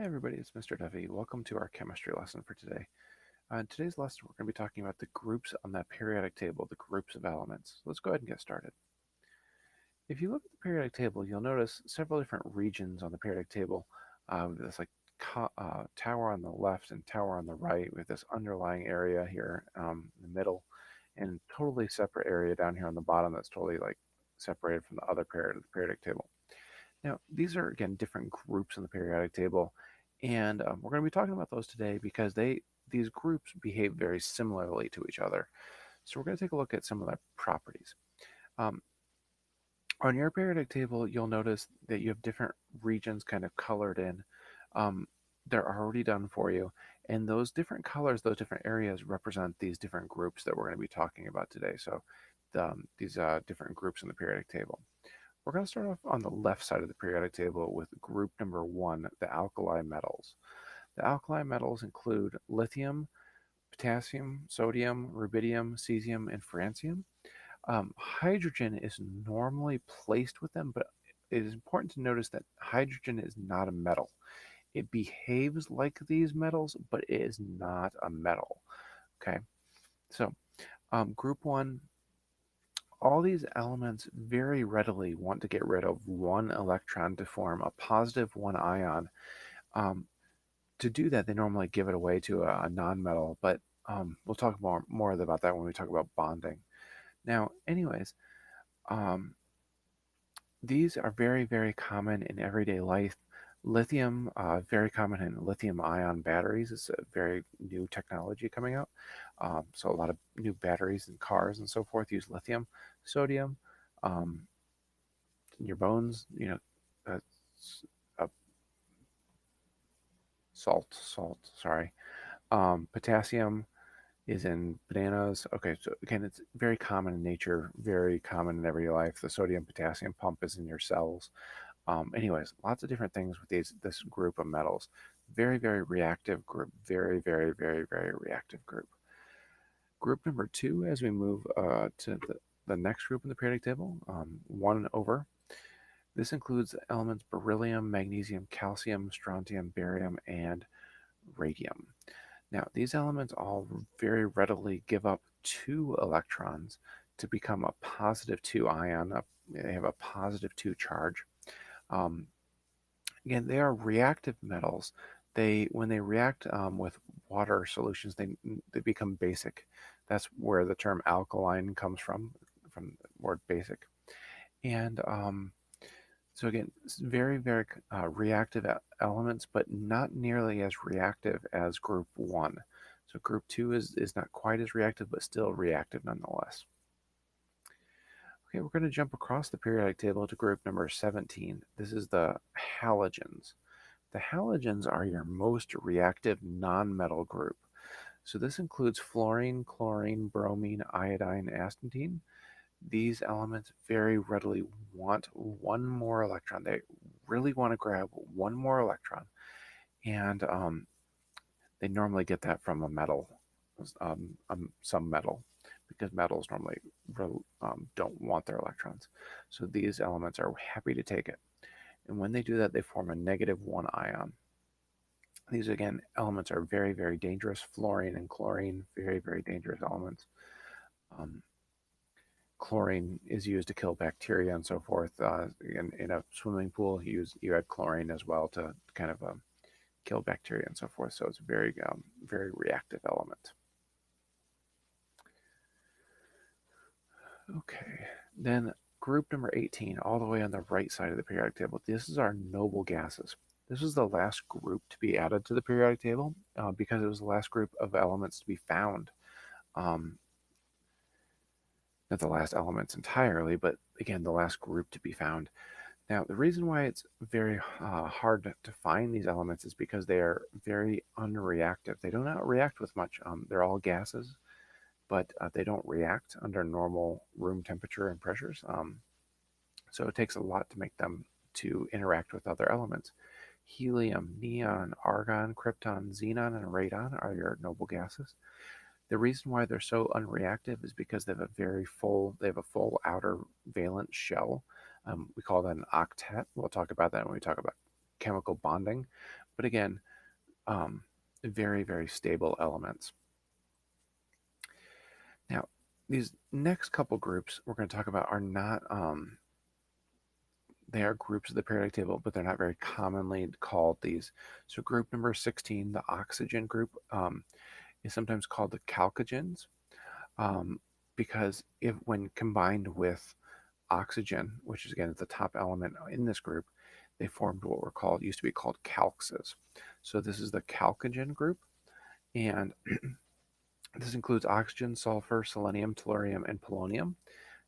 Hi everybody, it's Mr. Duffy. Welcome to our chemistry lesson for today. In today's lesson, we're going to be talking about the groups on that periodic table, the groups of elements. Let's go ahead and get started. If you look at the periodic table, you'll notice several different regions on the periodic table. This like tower on the left and tower on the right with this underlying area here in the middle and totally separate area down here on the bottom that's totally like separated from the other periodic table. Now, these are again different groups in the periodic table, and we're going to be talking about those today because these groups behave very similarly to each other. So we're going to take a look at some of their properties. Um, on your periodic table, you'll notice that you have different regions kind of colored in. Um, they're already done for you, and those different colors, those different areas represent these different groups that we're going to be talking about today. So these different groups in the periodic table. We're going to start off on the left side of the periodic table with group number 1, the alkali metals. The alkali metals include lithium, potassium, sodium, rubidium, cesium, and francium. Hydrogen is normally placed with them, but it is important to notice that hydrogen is not a metal. It behaves like these metals, but it is not a metal. Okay, so group 1, all these elements very readily want to get rid of one electron to form a positive one ion. Um, to do that, they normally give it away to a nonmetal, but we'll talk more about that when we talk about bonding. Now, anyways, um, these are very, very common in everyday life. Lithium, very common in lithium-ion batteries. It's a very new technology coming out. So a lot of new batteries in cars and so forth use lithium. Sodium, um, in your bones, uh, uh, salt, sorry. Potassium is in bananas. Okay, so again, it's very common in nature, very common in everyday life. The sodium potassium pump is in your cells. Anyways, lots of different things with this group of metals. Very, very reactive group. Very, very, very, very reactive group. Group number 2, as we move to the next group in the periodic table, 1 over. This includes elements beryllium, magnesium, calcium, strontium, barium, and radium. Now, these elements all very readily give up 2 electrons to become a positive 2 ion. They have a positive 2 charge. Um, Again, they are reactive metals. When they react with water solutions, they become basic. That's where the term alkaline comes from the word basic. And so again, it's very, very reactive elements, but not nearly as reactive as group 1. So group 2 is not quite as reactive, but still reactive nonetheless. Okay, we're going to jump across the periodic table to group number 17. This is the halogens. The halogens are your most reactive nonmetal group. So this includes fluorine, chlorine, bromine, iodine, astatine. These elements very readily want one more electron. They really want to grab one more electron, and they normally get that from a metal, some metal, because metals normally don't want their electrons. So these elements are happy to take it. And when they do that, they form a negative one ion. These, again, elements are very, very dangerous. Fluorine and chlorine, very, very dangerous elements. Um, Chlorine is used to kill bacteria and so forth. In a swimming pool, you add chlorine as well to kind of kill bacteria and so forth. So it's a very, very reactive element. Okay, then group number 18, all the way on the right side of the periodic table. This is our noble gases. This is the last group to be added to the periodic table because it was the last group of elements to be found. Um, not the last elements entirely, but again, the last group to be found. Now, the reason why it's very hard to find these elements is because they are very unreactive. They do not react with much. They're all gases, but they don't react under normal room temperature and pressures. So it takes a lot to make them to interact with other elements. Helium, neon, argon, krypton, xenon, and radon are your noble gases. The reason why they're so unreactive is because they have a full outer valence shell. We call that an octet. We'll talk about that when we talk about chemical bonding. But again, um, very, very stable elements. Now, these next couple groups we're going to talk about are not, they are groups of the periodic table, but they're not very commonly called these. So, group number 16, the oxygen group, is sometimes called the chalcogens, um, because if when combined with oxygen, which is again the top element in this group, they formed what were called, used to be called calxes. So, this is the chalcogen group, and this includes oxygen, sulfur, selenium, tellurium, and polonium.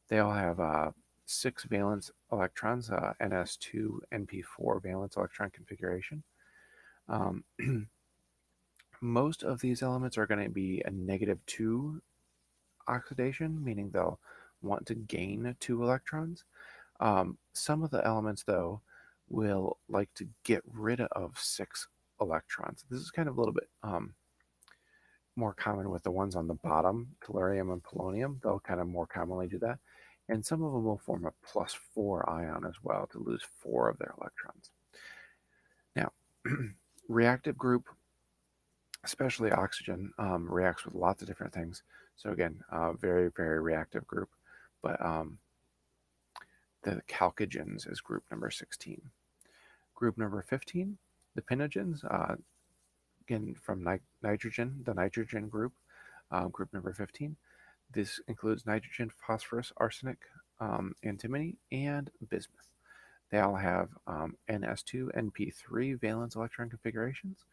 They all have six valence electrons, NS2, NP4 valence electron configuration. Um, most of these elements are going to be a -2 oxidation, meaning they'll want to gain 2 electrons. Some of the elements, though, will like to get rid of 6 electrons. This is kind of a little bit more common with the ones on the bottom, tellurium and polonium. They'll kind of more commonly do that. And some of them will form a +4 ion as well to lose 4 of their electrons. Now, reactive group, especially oxygen, reacts with lots of different things. So again, very, very reactive group. But the chalcogens is group number 16. Group number 15, the pinogens, again from nitrogen, the nitrogen group, group number 15. This includes nitrogen, phosphorus, arsenic, antimony, and bismuth. They all have NS2, NP3 valence electron configurations.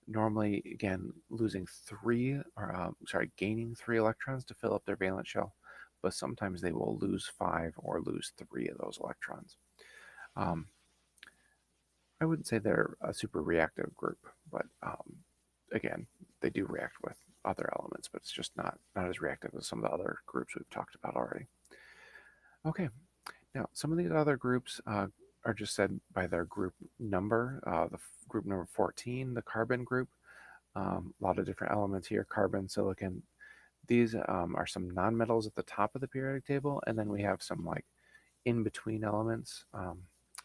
Normally, again, gaining 3 electrons to fill up their valence shell, but sometimes they will lose 5 or lose 3 of those electrons. Um, I wouldn't say they're a super reactive group, but again, they do react with other elements, but it's just not as reactive as some of the other groups we've talked about already. Okay, now some of these other groups are just said by their group number. Group number 14, the carbon group, a lot of different elements here: carbon, silicon. These are some nonmetals at the top of the periodic table, and then we have some like in between elements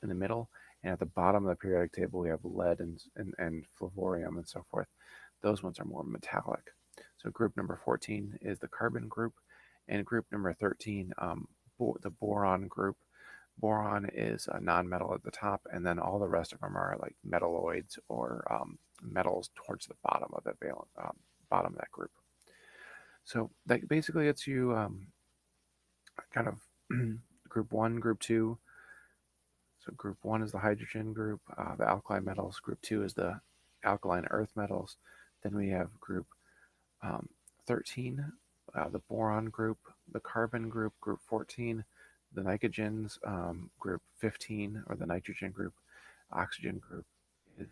in the middle. And at the bottom of the periodic table, we have lead and flavorium and so forth. Those ones are more metallic. So group number 14 is the carbon group, and group number 13, the boron group. Boron is a nonmetal at the top, and then all the rest of them are like metalloids or metals towards the bottom of bottom of that group. So that basically gets you kind of group 1, group 2. So group 1 is the hydrogen group, the alkali metals. Group 2 is the alkaline earth metals. Then we have group 13, the boron group, the carbon group, group 14, the nitrogens, group 15, or the nitrogen group. Oxygen group is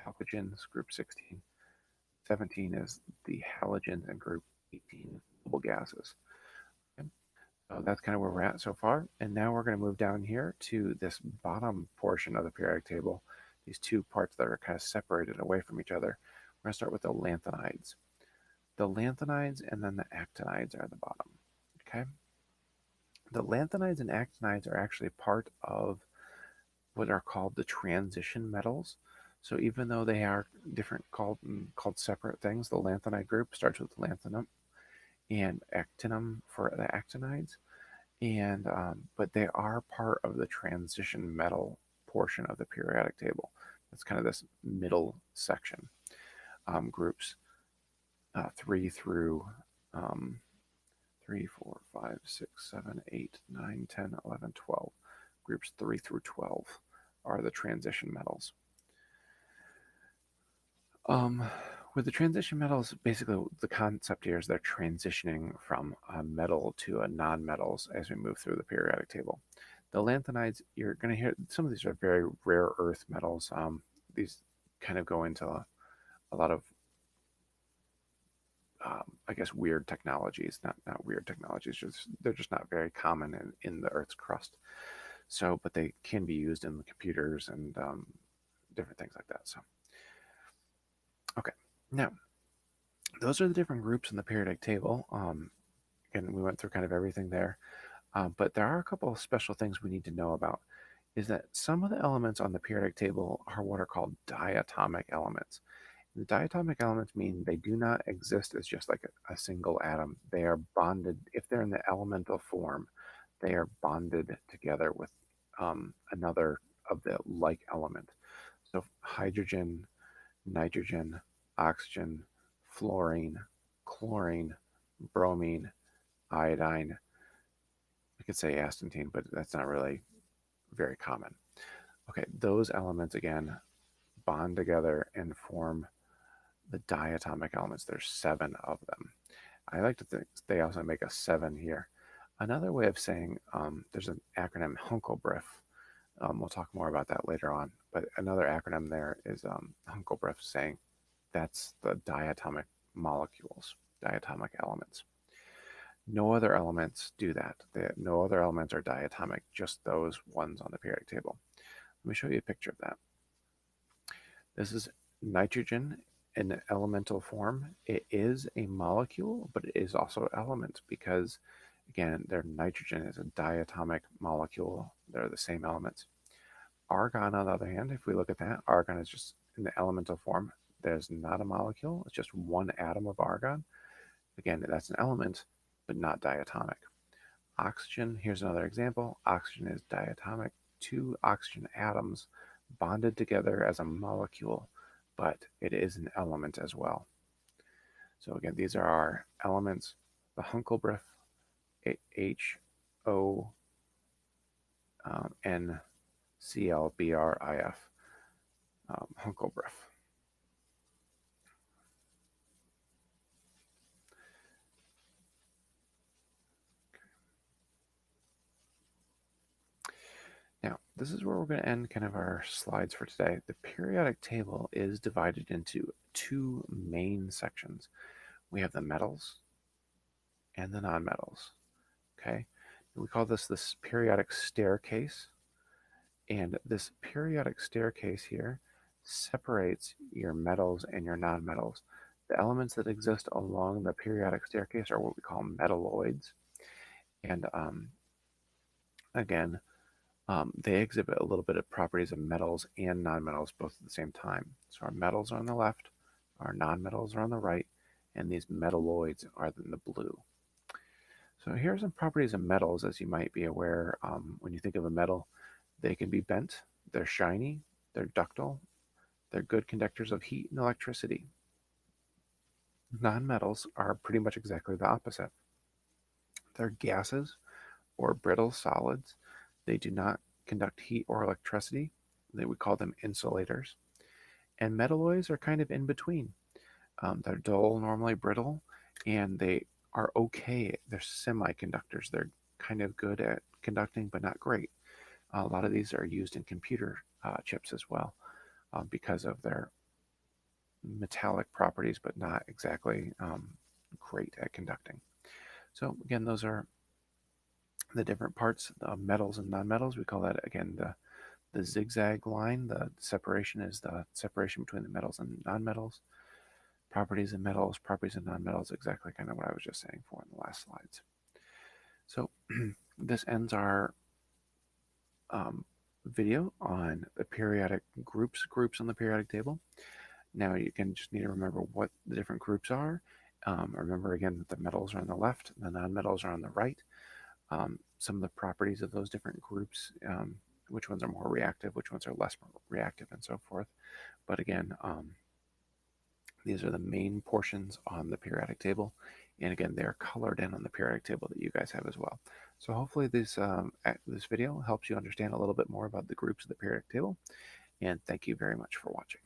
alkogens, group 16. 17 is the halogens, and group 18 is noble gases. Okay. So that's kind of where we're at so far. And now we're going to move down here to this bottom portion of the periodic table, these two parts that are kind of separated away from each other. We're going to start with the lanthanides. The lanthanides and then the actinides are at the bottom. Okay. The lanthanides and actinides are actually part of what are called the transition metals. So even though they are different, called separate things, the lanthanide group starts with lanthanum and actinum for the actinides, and but they are part of the transition metal portion of the periodic table. That's kind of this middle section. Groups 3 through 3, 4, 5, 6, 7, 8, 9, 10, 11, 12. Groups 3 through 12 are the transition metals. With the transition metals, basically the concept here is they're transitioning from a metal to a non-metals as we move through the periodic table. The lanthanides, you're going to hear some of these are very rare earth metals. These kind of go into a lot of I guess weird technologies, not weird technologies, they're just not very common in the Earth's crust. So, but they can be used in the computers and different things like that. So, okay, now those are the different groups in the periodic table. Again, we went through kind of everything there, but there are a couple of special things we need to know about. is that some of the elements on the periodic table are what are called diatomic elements. The diatomic elements mean they do not exist as just like a single atom. They are bonded, if they're in the elemental form, they are bonded together with another of the like element. So hydrogen, nitrogen, oxygen, fluorine, chlorine, bromine, iodine. I could say astatine, but that's not really very common. Okay, those elements again bond together and form the diatomic elements. There's 7 of them. I like to think they also make a 7 here. Another way of saying there's an acronym Hunkelbrief. We'll talk more about that later on. But another acronym there is Hunkelbrief, saying that's the diatomic molecules, diatomic elements. No other elements do that. No other elements are diatomic, just those ones on the periodic table. Let me show you a picture of that. This is nitrogen in elemental form. It is a molecule, but it is also element because, again, their nitrogen is a diatomic molecule. They're the same elements. Argon, on the other hand, if we look at that, argon is just in the elemental form. There's not a molecule. It's just one atom of argon. Again, that's an element, but not diatomic. Oxygen, here's another example. Oxygen is diatomic. 2 oxygen atoms bonded together as a molecule, but it is an element as well. So again, these are our elements. The Hunkelbrief, HONCLBRIF, Hunkelbrief. Now, this is where we're going to end kind of our slides for today. The periodic table is divided into 2 main sections. We have the metals and the nonmetals. Okay, we call this periodic staircase, and this periodic staircase here separates your metals and your nonmetals. The elements that exist along the periodic staircase are what we call metalloids, and again, they exhibit a little bit of properties of metals and nonmetals both at the same time. So our metals are on the left, our nonmetals are on the right, and these metalloids are in the blue. So here are some properties of metals, as you might be aware. When you think of a metal, they can be bent, they're shiny, they're ductile, they're good conductors of heat and electricity. Nonmetals are pretty much exactly the opposite. They're gases or brittle solids. They do not conduct heat or electricity. We call them insulators. And metalloids are kind of in between. They're dull, normally brittle, and they are okay. They're semiconductors. They're kind of good at conducting, but not great. A lot of these are used in computer chips as well because of their metallic properties, but not exactly great at conducting. So again, those are the different parts of metals and nonmetals. We call that again the zigzag line. The separation is the separation between the metals and nonmetals. Properties of metals, properties of nonmetals, exactly kind of what I was just saying for in the last slides. So this ends our video on the periodic groups on the periodic table. Now you can just need to remember what the different groups are. Remember again that the metals are on the left, the nonmetals are on the right. Some of the properties of those different groups, which ones are more reactive, which ones are less reactive, and so forth. But again, these are the main portions on the periodic table. And again, they are colored in on the periodic table that you guys have as well. So hopefully this video helps you understand a little bit more about the groups of the periodic table. And thank you very much for watching.